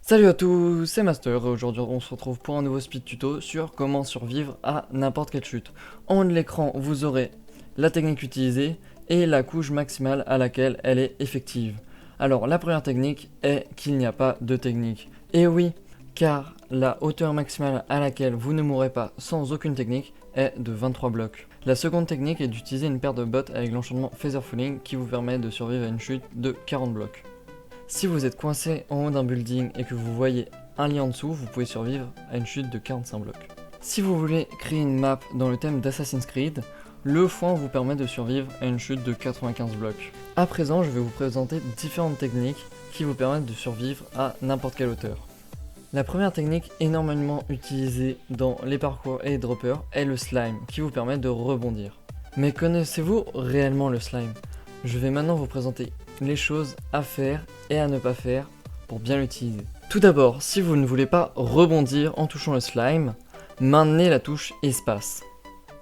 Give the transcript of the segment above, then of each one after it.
Salut à tous, c'est Master et aujourd'hui on se retrouve pour un nouveau speed tuto sur comment survivre à n'importe quelle chute. En haut de l'écran vous aurez la technique utilisée et la couche maximale à laquelle elle est effective. Alors la première technique est qu'il n'y a pas de technique. Et oui, car la hauteur maximale à laquelle vous ne mourrez pas sans aucune technique est de 23 blocs. La seconde technique est d'utiliser une paire de bottes avec l'enchantement Feather Falling qui vous permet de survivre à une chute de 40 blocs. Si vous êtes coincé en haut d'un building et que vous voyez un lit en dessous, vous pouvez survivre à une chute de 45 blocs. Si vous voulez créer une map dans le thème d'Assassin's Creed, le foin vous permet de survivre à une chute de 95 blocs. À présent, je vais vous présenter différentes techniques qui vous permettent de survivre à n'importe quelle hauteur. La première technique énormément utilisée dans les parcours et les droppers est le slime, qui vous permet de rebondir. Mais connaissez-vous réellement le slime ? Je vais maintenant vous présenter les choses à faire et à ne pas faire pour bien l'utiliser. Tout d'abord, si vous ne voulez pas rebondir en touchant le slime, maintenez la touche espace.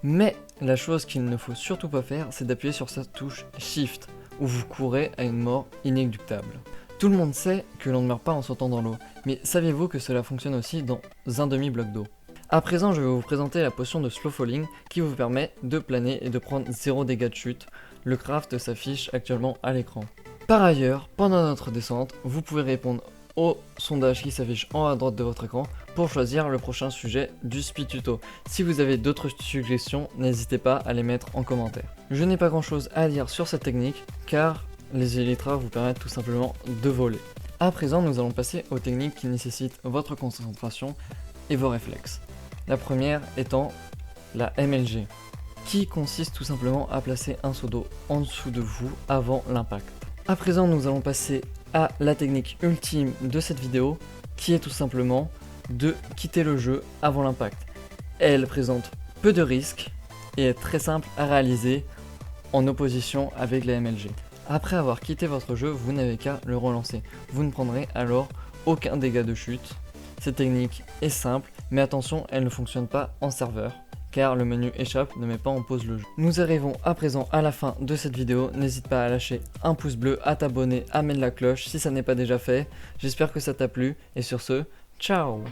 Mais la chose qu'il ne faut surtout pas faire, c'est d'appuyer sur sa touche shift, où vous courez à une mort inéluctable. Tout le monde sait que l'on ne meurt pas en sautant dans l'eau, mais saviez-vous que cela fonctionne aussi dans un demi-bloc d'eau ? À présent, je vais vous présenter la potion de slow falling qui vous permet de planer et de prendre 0 dégâts de chute. Le craft s'affiche actuellement à l'écran. Par ailleurs, pendant notre descente, vous pouvez répondre au sondage qui s'affiche en haut à droite de votre écran pour choisir le prochain sujet du speed tuto. Si vous avez d'autres suggestions, n'hésitez pas à les mettre en commentaire. Je n'ai pas grand chose à dire sur cette technique car les élytras vous permettent tout simplement de voler. À présent, nous allons passer aux techniques qui nécessitent votre concentration et vos réflexes. La première étant la MLG, qui consiste tout simplement à placer un seau d'eau en dessous de vous avant l'impact. À présent, nous allons passer à la technique ultime de cette vidéo, qui est tout simplement de quitter le jeu avant l'impact. Elle présente peu de risques et est très simple à réaliser en opposition avec la MLG. Après avoir quitté votre jeu, vous n'avez qu'à le relancer. Vous ne prendrez alors aucun dégât de chute. Cette technique est simple, mais attention, elle ne fonctionne pas en serveur, car le menu échappe ne met pas en pause le jeu. Nous arrivons à présent à la fin de cette vidéo. N'hésite pas à lâcher un pouce bleu, à t'abonner, à mettre la cloche si ça n'est pas déjà fait. J'espère que ça t'a plu, et sur ce, ciao!